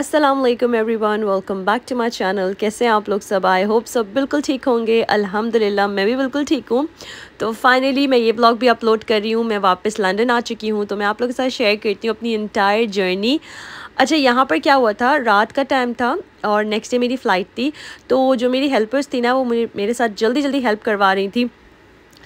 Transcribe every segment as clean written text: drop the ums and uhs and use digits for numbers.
अस्सलाम वालेकुम everyone, welcome back to my channel. कैसे हैं आप लोग सब? आई होप सब बिल्कुल ठीक होंगे। अल्हम्दुलिल्लाह मैं भी बिल्कुल ठीक हूँ। तो फाइनली मैं ये ब्लॉग भी अपलोड कर रही हूँ। मैं वापस लंदन आ चुकी हूँ, तो मैं आप लोगों के साथ शेयर करती हूँ अपनी इंटायर जर्नी। अच्छा, यहाँ पर क्या हुआ था, रात का टाइम था और नेक्स्ट डे मेरी फ़्लाइट थी। तो जो मेरी हेल्पर्स थी ना, वो मेरे साथ जल्दी जल्दी हेल्प करवा रही थी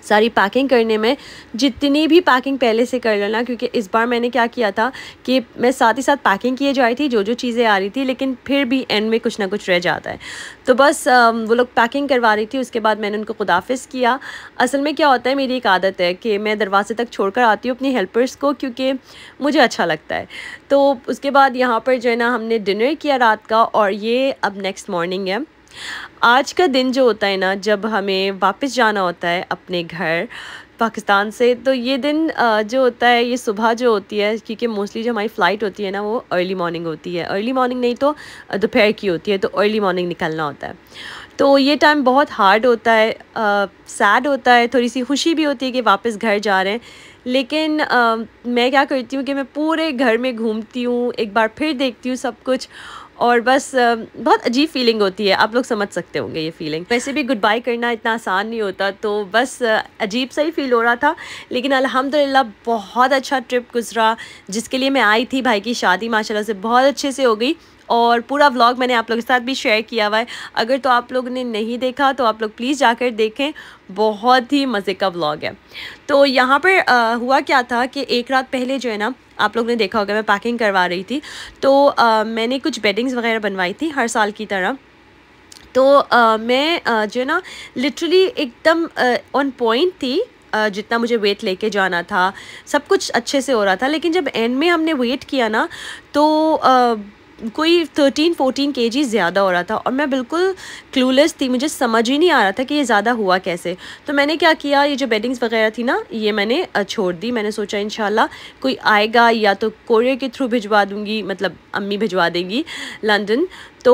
सारी पैकिंग करने में। जितनी भी पैकिंग पहले से कर लेना, क्योंकि इस बार मैंने क्या किया था कि मैं साथ ही साथ पैकिंग किए जा रही थी, जो चीज़ें आ रही थी, लेकिन फिर भी एंड में कुछ ना कुछ रह जाता है। तो बस वो लोग पैकिंग करवा रही थी, उसके बाद मैंने उनको खुदाफिज़ किया। असल में क्या होता है, मेरी एक आदत है कि मैं दरवाजे तक छोड़कर आती हूँ अपनी हेल्पर्स को, क्योंकि मुझे अच्छा लगता है। तो उसके बाद यहाँ पर जो है ना, हमने डिनर किया रात का, और ये अब नेक्स्ट मॉर्निंग है। आज का दिन जो होता है ना, जब हमें वापस जाना होता है अपने घर पाकिस्तान से, तो ये दिन जो होता है, ये सुबह जो होती है, क्योंकि मोस्टली जो हमारी फ़्लाइट होती है ना, वो अर्ली मॉर्निंग होती है। अर्ली मॉर्निंग नहीं तो दोपहर की होती है, तो अर्ली मॉर्निंग निकलना होता है। तो ये टाइम बहुत हार्ड होता है, सैड होता है, थोड़ी सी खुशी भी होती है कि वापस घर जा रहे हैं। लेकिन मैं क्या करती हूँ कि मैं पूरे घर में घूमती हूँ, एक बार फिर देखती हूँ सब कुछ, और बस बहुत अजीब फ़ीलिंग होती है। आप लोग समझ सकते होंगे ये फ़ीलिंग। वैसे भी गुड बाय करना इतना आसान नहीं होता, तो बस अजीब सा ही फ़ील हो रहा था। लेकिन अल्हम्दुलिल्लाह बहुत अच्छा ट्रिप गुज़रा, जिसके लिए मैं आई थी। भाई की शादी माशाल्लाह से बहुत अच्छे से हो गई, और पूरा व्लॉग मैंने आप लोगों के साथ भी शेयर किया हुआ है। अगर तो आप लोगों ने नहीं देखा तो आप लोग प्लीज़ जाकर देखें, बहुत ही मज़े का व्लॉग है। तो यहाँ पर हुआ क्या था कि एक रात पहले जो है ना, आप लोग ने देखा होगा मैं पैकिंग करवा रही थी, तो मैंने कुछ बेडिंग्स वगैरह बनवाई थी हर साल की तरह। तो मैं जो है ना, लिटरली एकदम ऑन पॉइंट थी। जितना मुझे वेट लेके जाना था, सब कुछ अच्छे से हो रहा था। लेकिन जब एंड में हमने वेट किया ना, तो कोई 13-14 केजी ज़्यादा हो रहा था, और मैं बिल्कुल क्लूलेस थी। मुझे समझ ही नहीं आ रहा था कि ये ज़्यादा हुआ कैसे। तो मैंने क्या किया, ये जो बेडिंग्स वगैरह थी ना, ये मैंने छोड़ दी। मैंने सोचा इंशाल्लाह कोई आएगा, या तो कोरियर के थ्रू भिजवा दूँगी, मतलब अम्मी भिजवा देंगी लंदन। तो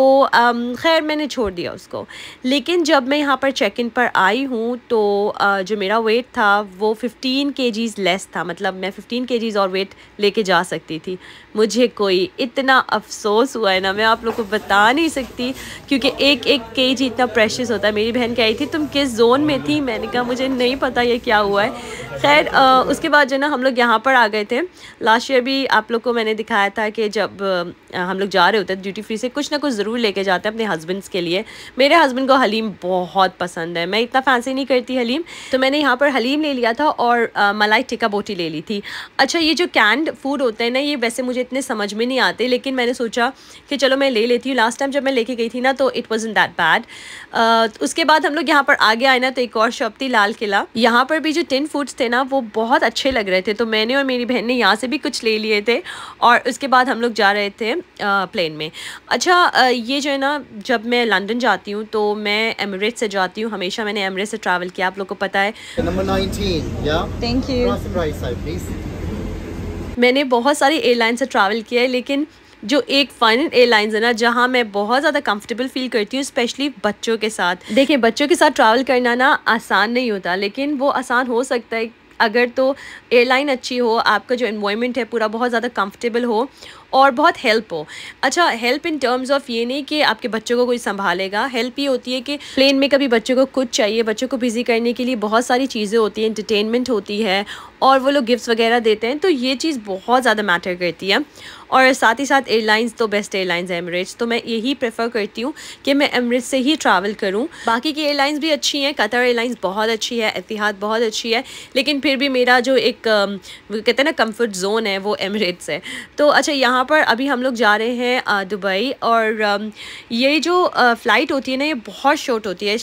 खैर मैंने छोड़ दिया उसको। लेकिन जब मैं यहाँ पर चेक इन पर आई हूँ, तो जो मेरा वेट था वो 15 केजीज़ लेस था। मतलब मैं 15 केजीज़ और वेट लेके जा सकती थी। मुझे कोई इतना अफसोस हुआ है ना, मैं आप लोग को बता नहीं सकती, क्योंकि एक एक केजी इतना प्रेशियस होता है। मेरी बहन कह रही थी तुम किस जोन में थी, मैंने कहा मुझे नहीं पता ये क्या हुआ है। खैर उसके बाद जो ना, हम लोग यहाँ पर आ गए थे। लास्ट ईयर भी आप लोग को मैंने दिखाया था कि जब हम लोग जा रहे होते हैं ड्यूटी फ्री से, कुछ ना कुछ ज़रूर लेके जाते हैं अपने हस्बैंड्स के लिए। मेरे हस्बैंड को हलीम बहुत पसंद है, मैं इतना फैंसी नहीं करती हलीम, तो मैंने यहाँ पर हलीम ले लिया था, और मलाई टिक्का बोटी ले ली थी। अच्छा, ये जो कैंड फूड होते हैं ना, ये वैसे मुझे इतने समझ में नहीं आते, लेकिन मैंने सोचा कि चलो मैं ले लेती हूँ। लास्ट टाइम जब मैं लेके गई थी ना, तो इट वॉज़न्ट दैट बैड। उसके बाद हम लोग यहाँ पर आगे आए ना, तो एक और शॉप थी लाल किला। यहाँ पर भी जो टिन फूड्स थे ना, वो बहुत अच्छे लग रहे थे, तो मैंने और मेरी बहन ने यहाँ से भी कुछ ले लिए थे, और उसके बाद हम लोग जा रहे थे प्लेन में। अच्छा, ये जो है ना, जब मैं लंदन जाती हूँ तो मैं एमिरेट्स से जाती हूँ। हमेशा मैंने एमिरेट्स से ट्रैवल किया, आप लोग को पता है। Number 19, yeah? Thank you. Cross and right side, please. मैंने बहुत सारी एयरलाइन से ट्रैवल किया है, लेकिन जो एक फ़ाइनल एयरलाइंस है ना, जहाँ मैं बहुत ज़्यादा कंफर्टेबल फील करती हूँ, स्पेशली बच्चों के साथ। देखिए, बच्चों के साथ ट्रैवल करना ना आसान नहीं होता, लेकिन वो आसान हो सकता है अगर तो एयरलाइन अच्छी हो, आपका जो एनवायरनमेंट है पूरा बहुत ज़्यादा कंफर्टेबल हो, और बहुत हेल्प हो। अच्छा, हेल्प इन टर्म्स ऑफ ये नहीं कि आपके बच्चों को कोई संभालेगा। हेल्प ये होती है कि प्लेन में कभी बच्चों को कुछ चाहिए, बच्चों को बिजी करने के लिए बहुत सारी चीज़ें होती हैं, एंटरटेनमेंट होती है, और वो लोग गिफ्ट्स वगैरह देते हैं, तो ये चीज़ बहुत ज़्यादा मैटर करती है। और साथ ही साथ एयरलाइंस तो बेस्ट एयरलाइंस है एमिरेट्स, तो मैं यही प्रेफर करती हूँ कि मैं एमिरेट्स से ही ट्रैवल करूँ। बाकी की एयरलाइंस भी अच्छी हैं, कतर एयरलाइंस बहुत अच्छी है, एतिहाद बहुत अच्छी है, लेकिन फिर भी मेरा जो एक कहते हैं ना कंफर्ट जोन है, वो एमिरेट्स है। तो अच्छा, यहाँ पर अभी हम लोग जा रहे हैं दुबई, और ये जो फ़्लाइट होती है ना, ये बहुत शॉर्ट होती है।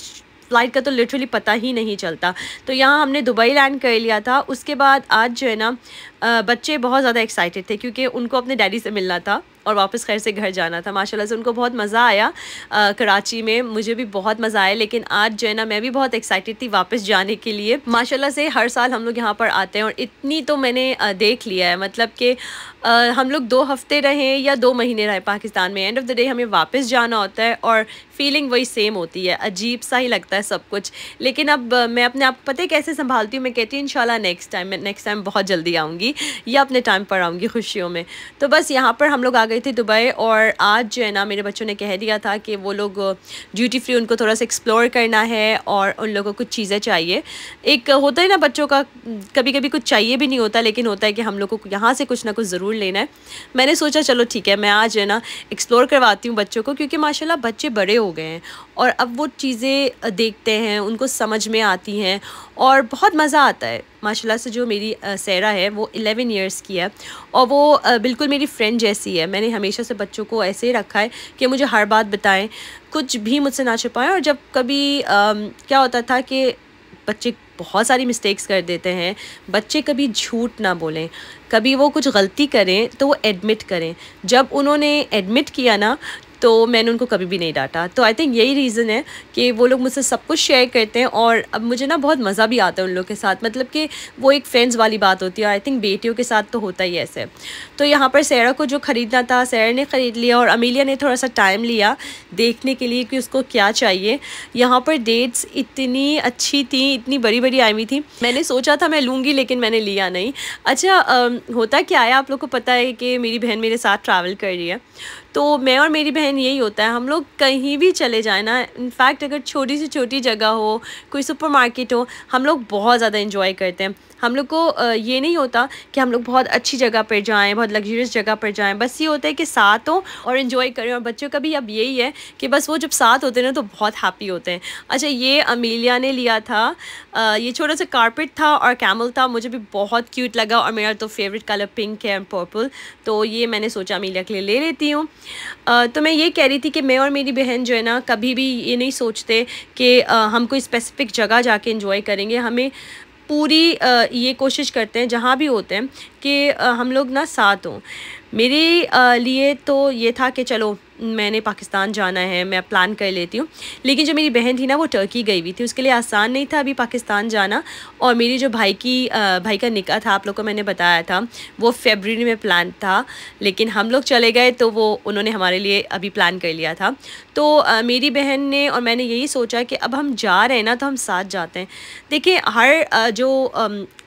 फ़्लाइट का तो लिटरली पता ही नहीं चलता। तो यहाँ हमने दुबई लैंड कर लिया था। उसके बाद आज जो है ना, बच्चे बहुत ज़्यादा एक्साइटेड थे, क्योंकि उनको अपने डैडी से मिलना था और वापस खैर से घर जाना था। माशाल्लाह से उनको बहुत मज़ा आया कराची में, मुझे भी बहुत मज़ा आया। लेकिन आज जो है ना, मैं भी बहुत एक्साइटेड थी वापस जाने के लिए। माशाल्लाह से हर साल हम लोग यहाँ पर आते हैं, और इतनी तो मैंने देख लिया है, मतलब कि हम लोग 2 हफ्ते रहे या 2 महीने रहे पाकिस्तान में, एंड ऑफ द डे हमें वापस जाना होता है, और फीलिंग वही सेम होती है। अजीब सा ही लगता है सब कुछ। लेकिन अब मैं अपने आप पता है कैसे संभालती हूँ, मैं कहती हूँ इंशाल्लाह नेक्स्ट टाइम बहुत जल्दी आऊँगी। आऊँगी या अपने टाइम पर आऊँगी खुशियों में। तो बस यहाँ पर हम लोग आ गए थे दुबई, और आज जो है ना मेरे बच्चों ने कह दिया था कि वो लोग ड्यूटी फ्री उनको थोड़ा सा एक्सप्लोर करना है और उन लोगों को कुछ चीज़ें चाहिए। एक होता है ना बच्चों का, कभी कभी कुछ चाहिए भी नहीं होता, लेकिन होता है कि हम लोग को यहाँ से कुछ ना कुछ ज़रूर लेना है। मैंने सोचा चलो ठीक है, मैं आज है ना एक्सप्लोर करवाती हूँ बच्चों को, क्योंकि माशाल्लाह बच्चे बड़े हो गए हैं और अब वो चीज़ें देखते हैं, उनको समझ में आती हैं और बहुत मज़ा आता है। माशाल्लाह से जो मेरी सैरा है वो 11 इयर्स की है और वो बिल्कुल मेरी फ्रेंड जैसी है। मैंने हमेशा से बच्चों को ऐसे ही रखा है कि मुझे हर बात बताएं, कुछ भी मुझसे ना छुपाएं। और जब कभी क्या होता था कि बच्चे बहुत सारी मिस्टेक्स कर देते हैं, बच्चे कभी झूठ ना बोलें, कभी वो कुछ गलती करें तो वो एडमिट करें। जब उन्होंने एडमिट किया ना तो मैंने उनको कभी भी नहीं डांटा। तो आई थिंक यही रीज़न है कि वो लोग मुझसे सब कुछ शेयर करते हैं और अब मुझे ना बहुत मज़ा भी आता है उन लोग के साथ। मतलब कि वो एक फ्रेंड्स वाली बात होती है। आई थिंक बेटियों के साथ तो होता ही ऐसे। तो यहाँ पर सैरा को जो ख़रीदना था सैरा ने ख़रीद लिया और अमीलिया ने थोड़ा सा टाइम लिया देखने के लिए कि उसको क्या चाहिए। यहाँ पर डेट्स इतनी अच्छी थी, इतनी बड़ी बड़ी आई हुई थी। मैंने सोचा था मैं लूँगी लेकिन मैंने लिया नहीं। अच्छा होता क्या है, आप लोग को पता है कि मेरी बहन मेरे साथ ट्रैवल कर रही है, तो मैं और मेरी बहन यही होता है, हम लोग कहीं भी चले जाए ना, इनफैक्ट अगर छोटी से छोटी जगह हो, कोई सुपरमार्केट हो, हम लोग बहुत ज़्यादा एंजॉय करते हैं। हम लोग को ये नहीं होता कि हम लोग बहुत अच्छी जगह पर जाएं, बहुत लग्जरियस जगह पर जाएं, बस ये होता है कि साथ हो और एंजॉय करें। और बच्चों का भी अब यही है कि बस वो जब साथ होते हैं ना तो बहुत हैप्पी होते हैं। अच्छा, ये अमीलिया ने लिया था, ये छोटा सा कारपेट था और कैमल था, मुझे भी बहुत क्यूट लगा और मेरा तो फेवरेट कलर पिंक है एंड पर्पल, तो ये मैंने सोचा अमीलिया के लिए ले लेती हूँ। तो मैं ये कह रही थी कि मैं और मेरी बहन जो है ना कभी भी ये नहीं सोचते कि हम कोई स्पेसिफ़िक जगह जाके एंजॉय करेंगे। हमें पूरी ये कोशिश करते हैं जहाँ भी होते हैं कि हम लोग ना साथ हों। मेरे लिए तो ये था कि चलो मैंने पाकिस्तान जाना है, मैं प्लान कर लेती हूँ। लेकिन जो मेरी बहन थी ना वो टर्की गई हुई थी, उसके लिए आसान नहीं था अभी पाकिस्तान जाना। और मेरी जो भाई का निकाह था, आप लोग को मैंने बताया था, वो फरवरी में प्लान था, लेकिन हम लोग चले गए तो वो उन्होंने हमारे लिए अभी प्लान कर लिया था। तो मेरी बहन ने और मैंने यही सोचा कि अब हम जा रहे हैं ना तो हम साथ जाते हैं। देखिए हर जो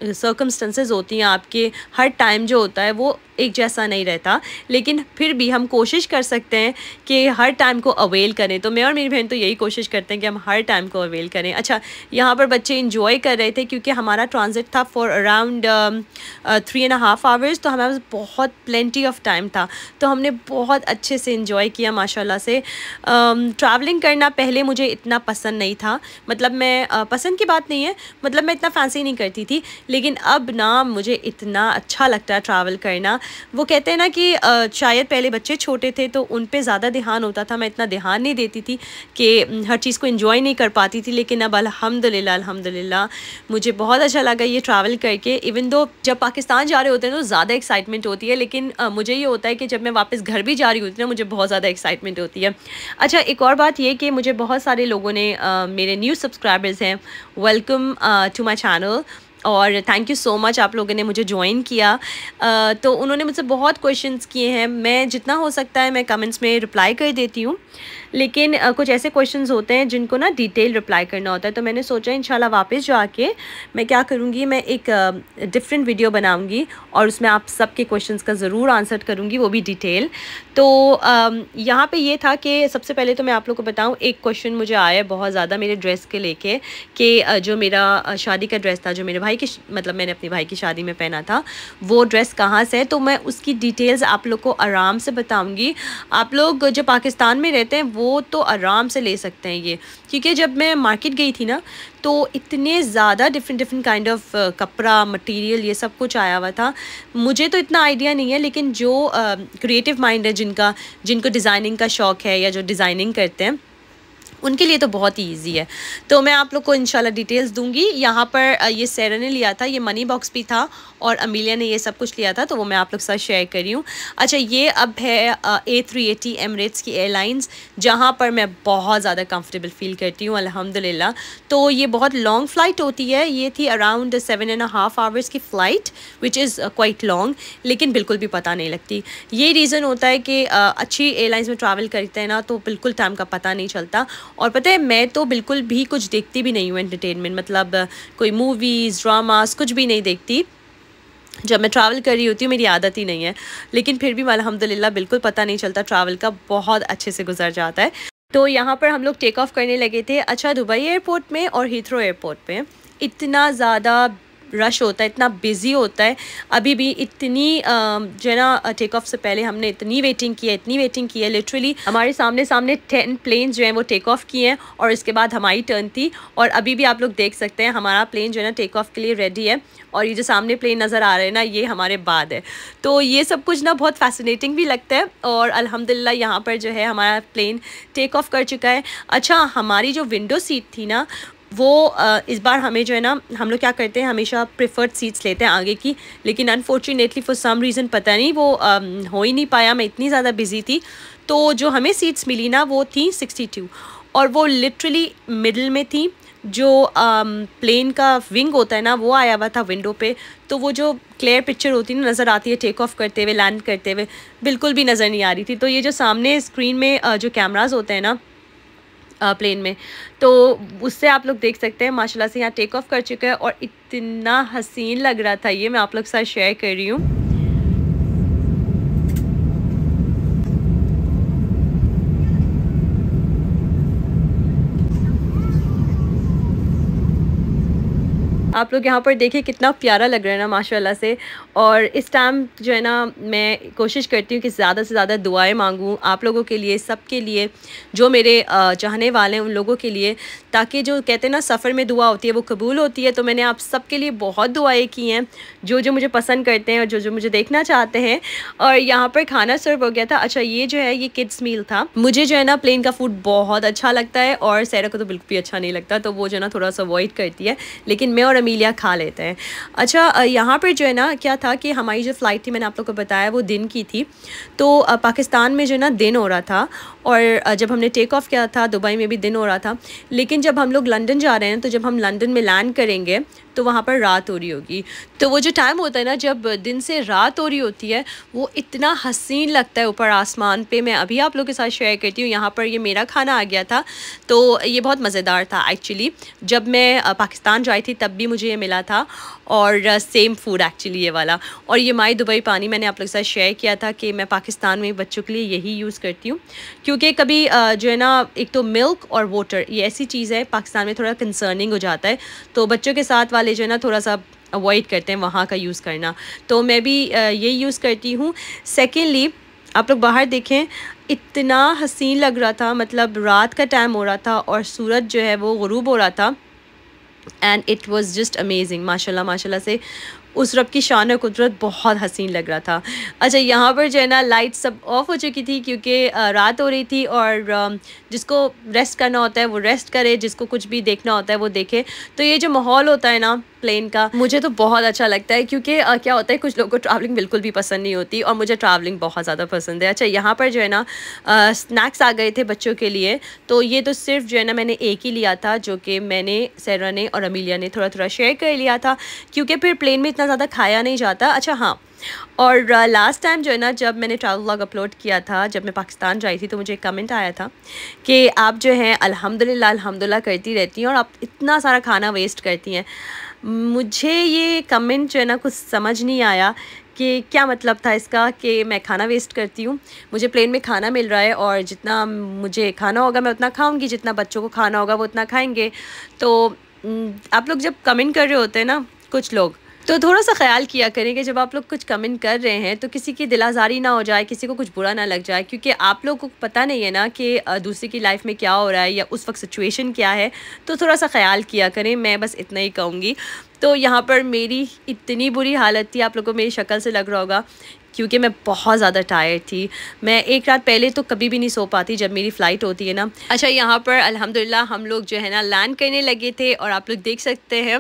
सर्कमस्टेंसेस होती हैं आपके, हर टाइम जो होता है वो एक जैसा नहीं रहता, लेकिन फिर भी हम कोशिश कर सकते हैं कि हर टाइम को अवेल करें। तो मैं और मेरी बहन तो यही कोशिश करते हैं कि हम हर टाइम को अवेल करें। अच्छा, यहाँ पर बच्चे इंजॉय कर रहे थे क्योंकि हमारा ट्रांजिट था फॉर अराउंड 3.5 आवर्स, तो हमारे पास बहुत प्लेंटी ऑफ टाइम था, तो हमने बहुत अच्छे से इंजॉय किया माशाल्लाह से। ट्रैवलिंग करना पहले मुझे इतना पसंद नहीं था, मतलब मैं पसंद की बात नहीं है, मतलब मैं इतना फैंसी नहीं करती थी, लेकिन अब ना मुझे इतना अच्छा लगता है ट्रैवल करना। वो कहते हैं ना कि शायद पहले बच्चे छोटे थे तो उन पे ज़्यादा ध्यान होता था, मैं इतना ध्यान नहीं देती थी कि हर चीज़ को एंजॉय नहीं कर पाती थी। लेकिन अब अल्हम्दुलिल्लाह मुझे बहुत अच्छा लगा ये ट्रैवल करके। इवन दो जब पाकिस्तान जा रहे होते हैं तो ज़्यादा एक्साइटमेंट होती है, लेकिन मुझे ये होता है कि जब मैं वापस घर भी जा रही होती है ना मुझे बहुत ज़्यादा एक्साइटमेंट होती है। अच्छा, एक और बात ये कि मुझे बहुत सारे लोगों ने मेरे न्यू सब्सक्राइबर्स हैं, वेलकम टू माई चैनल और थैंक यू सो मच, आप लोगों ने मुझे ज्वाइन किया। तो उन्होंने मुझसे बहुत क्वेश्चंस किए हैं, मैं जितना हो सकता है मैं कमेंट्स में रिप्लाई कर देती हूँ, लेकिन कुछ ऐसे क्वेश्चंस होते हैं जिनको ना डिटेल रिप्लाई करना होता है। तो मैंने सोचा इंशाल्लाह वापस जाके मैं क्या करूँगी, मैं एक डिफरेंट वीडियो बनाऊँगी और उसमें आप सबके क्वेश्चंस का ज़रूर आंसर करूँगी, वो भी डिटेल। तो यहाँ पे ये था कि सबसे पहले तो मैं आप लोग को बताऊँ, एक क्वेश्चन मुझे आया बहुत ज़्यादा मेरे ड्रेस के लेके कि जो मेरा शादी का ड्रेस था, जो मेरे भाई की मतलब मैंने अपनी भाई की शादी में पहना था, वो ड्रेस कहाँ से है। तो मैं उसकी डिटेल्स आप लोग को आराम से बताऊँगी। आप लोग जो पाकिस्तान में रहते हैं वो तो आराम से ले सकते हैं ये, क्योंकि जब मैं मार्केट गई थी ना तो इतने ज़्यादा डिफरेंट काइंड ऑफ कपड़ा मटेरियल ये सब कुछ आया हुआ था। मुझे तो इतना आइडिया नहीं है, लेकिन जो क्रिएटिव माइंड है, जिनको डिज़ाइनिंग का शौक़ है या जो डिज़ाइनिंग करते हैं, उनके लिए तो बहुत ही ईजी है। तो मैं आप लोग को इंशाल्लाह डिटेल्स दूंगी। यहाँ पर ये सैरा ने लिया था, ये मनी बॉक्स भी था और अमीलिया ने ये सब कुछ लिया था, तो वो मैं आप लोग के साथ शेयर कर रही हूँ। अच्छा, ये अब है A380 एमिरेट्स की एयरलाइंस, जहाँ पर मैं बहुत ज़्यादा कंफर्टेबल फ़ील करती हूँ अल्हम्दुलिल्लाह। तो ये बहुत लॉन्ग फ़्लाइट होती है, ये थी अराउंड 7.5 आवर्स की flight, which is quite long, लेकिन बिल्कुल भी पता नहीं लगती। ये रीज़न होता है कि अच्छी एयरलाइंस में ट्रैवल करते हैं ना तो बिल्कुल टाइम का पता नहीं चलता। और पता है, मैं तो बिल्कुल भी कुछ देखती भी नहीं हूँ एंटरटेनमेंट, मतलब कोई मूवीज़ ड्रामास कुछ भी नहीं देखती, जब मैं ट्रैवल कर रही होती हूँ मेरी आदत ही नहीं है, लेकिन फिर भी अल्हम्दुलिल्लाह बिल्कुल पता नहीं चलता, ट्रैवल का बहुत अच्छे से गुजर जाता है। तो यहाँ पर हम लोग टेक ऑफ़ करने लगे थे। अच्छा, दुबई एयरपोर्ट में और हीथ्रो एयरपोर्ट पे इतना ज़्यादा रश होता है, इतना बिज़ी होता है। अभी भी इतनी जो है ना टेक ऑफ से पहले हमने इतनी वेटिंग की है लिटरली हमारे सामने 10 प्लेन जो हैं वो टेक ऑफ़ किए हैं और इसके बाद हमारी टर्न थी। और अभी भी आप लोग देख सकते हैं हमारा प्लेन जो है ना टेक ऑफ़ के लिए रेडी है और ये जो सामने प्लेन नज़र आ रहे हैं ना ये हमारे बाद है। तो ये सब कुछ ना बहुत फैसिनेटिंग भी लगता है और अल्हम्दुलिल्लाह यहाँ पर जो है हमारा प्लेन टेक ऑफ़ कर चुका है। अच्छा, हमारी जो विंडो सीट थी ना वो इस बार हमें जो है ना हम लोग क्या करते हैं हमेशा प्रेफर्ड सीट्स लेते हैं आगे की, लेकिन अनफॉर्चुनेटली फॉर सम रीज़न पता नहीं वो हो ही नहीं पाया, मैं इतनी ज़्यादा बिजी थी। तो जो हमें सीट्स मिली ना वो थी 62 और वो लिटरली मिडल में थी। जो प्लेन का विंग होता है ना वो आया हुआ था विंडो पे, तो वो जो क्लियर पिक्चर होती है ना नज़र आती है टेक ऑफ़ करते हुए लैंड करते हुए, बिल्कुल भी नज़र नहीं आ रही थी। तो ये जो सामने स्क्रीन में जो कैमरास होते हैं ना प्लेन में, तो उससे आप लोग देख सकते हैं माशाल्लाह से यहाँ टेक ऑफ़ कर चुका है और इतना हसीन लग रहा था। ये मैं आप लोग के साथ शेयर कर रही हूँ। आप लोग यहाँ पर देखिए कितना प्यारा लग रहा है ना माशाल्लाह से। और इस टाइम जो है ना मैं कोशिश करती हूँ कि ज़्यादा से ज़्यादा दुआएं मांगूँ आप लोगों के लिए, सबके लिए जो मेरे चाहने वाले हैं उन लोगों के लिए, ताकि जो कहते हैं ना सफ़र में दुआ होती है वो कबूल होती है। तो मैंने आप सबके लिए बहुत दुआएं की हैं, जो मुझे पसंद करते हैं और जो मुझे देखना चाहते हैं। और यहाँ पर खाना सर्व हो गया था। अच्छा, ये जो है ये किड्स मील था। मुझे जो है ना प्लेन का फूड बहुत अच्छा लगता है और सैरा को तो बिल्कुल भी अच्छा नहीं लगता, तो वो जो है ना थोड़ा सा अवॉइड करती है, लेकिन मैं और अमीलिया खा लेते हैं। अच्छा, यहाँ पर जो है ना क्या था कि हमारी जो फ़्लाइट थी मैंने आप लोग को बताया वो दिन की थी। तो पाकिस्तान में जो है ना दिन हो रहा था और जब हमने टेक ऑफ़ किया था दुबई में भी दिन हो रहा था। लेकिन जब हम लोग लंदन जा रहे हैं तो जब हम लंदन में लैंड करेंगे तो वहाँ पर रात हो रही होगी। तो वो जो टाइम होता है ना जब दिन से रात हो रही होती है वो इतना हसीन लगता है ऊपर आसमान पे। मैं अभी आप लोगों के साथ शेयर करती हूँ। यहाँ पर ये मेरा खाना आ गया था, तो ये बहुत मज़ेदार था एक्चुअली। जब मैं पाकिस्तान जाई थी तब भी मुझे ये मिला था और सेम फूड एक्चुअली ये वाला। और ये माई दुबई पानी मैंने आप लोगों के साथ शेयर किया था कि मैं पाकिस्तान में बच्चों के लिए यही यूज़ करती हूँ, क्योंकि कभी जो है ना एक तो मिल्क और वाटर ये ऐसी चीज़ है पाकिस्तान में थोड़ा कंसर्निंग हो जाता है, तो बच्चों के साथ वाले जो है ना थोड़ा सा अवॉइड करते हैं वहाँ का यूज़ करना। तो मैं भी यही यूज़ करती हूँ। सेकेंडली आप लोग बाहर देखें इतना हसीन लग रहा था, मतलब रात का टाइम हो रहा था और सूरज जो है वो गुरूब हो रहा था and it was just amazing. माशाल्लाह माशाल्लाह से उस रब की शान और कुदरत बहुत हसीन लग रहा था। अच्छा, यहाँ पर जो है ना लाइट सब ऑफ हो चुकी थी क्योंकि रात हो रही थी और जिसको रेस्ट करना होता है वो रेस्ट करे, जिसको कुछ भी देखना होता है वो देखे। तो ये जो माहौल होता है ना प्लेन का मुझे तो बहुत अच्छा लगता है, क्योंकि क्या होता है कुछ लोगों को ट्रैवलिंग बिल्कुल भी पसंद नहीं होती और मुझे ट्रैवलिंग बहुत ज़्यादा पसंद है। अच्छा, यहाँ पर जो है ना स्नैक्स आ गए थे बच्चों के लिए, तो ये तो सिर्फ जो है ना मैंने एक ही लिया था, जो कि मैंने, सैरा ने और अमीलिया ने थोड़ा थोड़ा शेयर कर लिया था, क्योंकि फिर प्लेन में इतना ज़्यादा खाया नहीं जाता। अच्छा हाँ, और लास्ट टाइम जो है ना जब मैंने ट्रैवल व्लॉग अपलोड किया था जब मैं पाकिस्तान जाई थी, तो मुझे एक कमेंट आया था कि आप जो हैं अल्हम्दुलिल्लाह अल्हम्दुलिल्लाह करती रहती हैं और आप इतना सारा खाना वेस्ट करती हैं। मुझे ये कमेंट जो है ना कुछ समझ नहीं आया कि क्या मतलब था इसका कि मैं खाना वेस्ट करती हूँ। मुझे प्लेन में खाना मिल रहा है और जितना मुझे खाना होगा मैं उतना खाऊंगी, जितना बच्चों को खाना होगा वो उतना खाएंगे। तो आप लोग जब कमेंट कर रहे होते हैं ना कुछ लोग, तो थोड़ा सा ख्याल किया करें कि जब आप लोग कुछ कमेंट कर रहे हैं तो किसी की दिल आज़ारी ना हो जाए, किसी को कुछ बुरा ना लग जाए, क्योंकि आप लोगों को पता नहीं है ना कि दूसरे की लाइफ में क्या हो रहा है या उस वक्त सिचुएशन क्या है। तो थोड़ा सा ख्याल किया करें, मैं बस इतना ही कहूँगी। तो यहाँ पर मेरी इतनी बुरी हालत थी, आप लोगों को मेरी शक्ल से लग रहा होगा, क्योंकि मैं बहुत ज़्यादा टायर्ड थी। मैं एक रात पहले तो कभी भी नहीं सो पाती जब मेरी फ़्लाइट होती है ना। अच्छा, यहाँ पर अल्हम्दुलिल्लाह हम लोग जो है ना लैंड करने लगे थे और आप लोग देख सकते हैं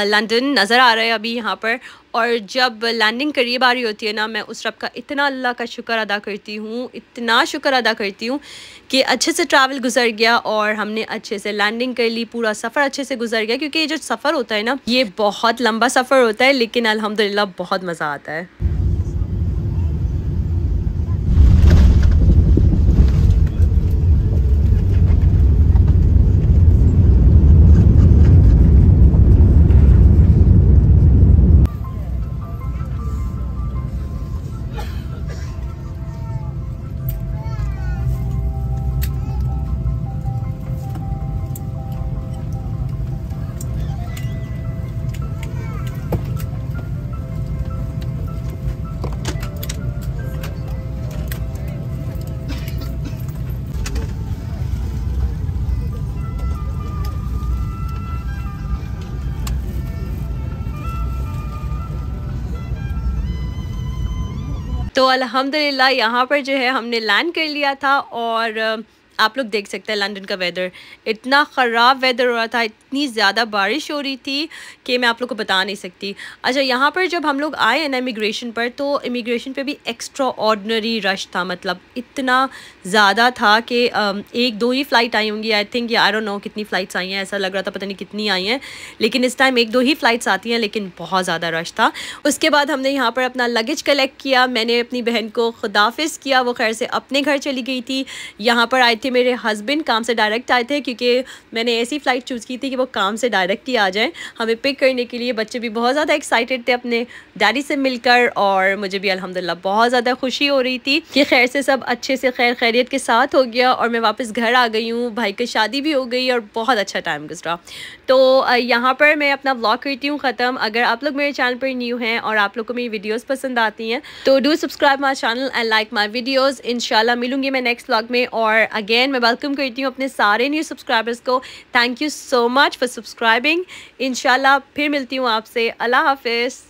लंदन नज़र आ रहा है अभी यहाँ पर। और जब लैंडिंग करीब आ रही होती है ना, मैं उस रब का इतना अल्लाह का शुक्र अदा करती हूँ, इतना शुक्र अदा करती हूँ कि अच्छे से ट्रैवल गुजर गया और हमने अच्छे से लैंडिंग कर ली, पूरा सफ़र अच्छे से गुजर गया। क्योंकि ये जो सफ़र होता है ना ये बहुत लंबा सफ़र होता है, लेकिन अल्हम्दुलिल्लाह बहुत मज़ा आता है। तो अल्हम्दुलिल्लाह यहाँ पर जो है हमने लैंड कर लिया था। और आप लोग देख सकते हैं लंदन का वेदर, इतना ख़राब वेदर हो रहा था, इतनी ज़्यादा बारिश हो रही थी कि मैं आप लोग को बता नहीं सकती। अच्छा, यहाँ पर जब हम लोग आए हैं ना इमिग्रेशन पर, तो इमिग्रेशन पे भी एक्स्ट्रा ऑर्डनरी रश था। मतलब इतना ज़्यादा था कि एक दो ही फ़्लाइट आई होंगी आई थिंक, या आई डोंट नो कितनी फ़्लाइट्स आई हैं, ऐसा लग रहा था पता नहीं कितनी आई हैं, लेकिन इस टाइम एक दो ही फ़्लाइट्स आती हैं, लेकिन बहुत ज़्यादा रश था। उसके बाद हमने यहाँ पर अपना लगेज कलेक्ट किया। मैंने अपनी बहन को खुदाफिज़ किया, वो खैर से अपने घर चली गई थी। यहाँ पर आए थे मेरे हस्बैंड, काम से डायरेक्ट आए थे, क्योंकि मैंने ऐसी फ़्लाइट चूज़ की थी कि वो काम से डायरेक्ट ही आ जाएं हमें पिक करने के लिए। बच्चे भी बहुत ज़्यादा एक्साइटेड थे अपने डैडी से मिलकर, और मुझे भी अल्हम्दुलिल्लाह बहुत ज़्यादा खुशी हो रही थी कि खैर से सब अच्छे से खैर खैरियत के साथ हो गया और मैं वापस घर आ गई हूँ। भाई की शादी भी हो गई और बहुत अच्छा टाइम गुजरा। तो यहाँ पर मैं अपना व्लॉग करती हूँ ख़त्म। अगर आप लोग मेरे चैनल पर न्यू हैं और आप लोग को मेरी वीडियोस पसंद आती हैं तो do subscribe my channel and like my videos. इंशाल्लाह मिलूंगी मैं नेक्स्ट व्लॉग में। और अगेन मैं वेलकम करती हूँ अपने सारे न्यू सब्सक्राइबर्स को। Thank you so much for subscribing. इंशाल्लाह फिर मिलती हूँ आपसे। अल्लाह हाफिज़।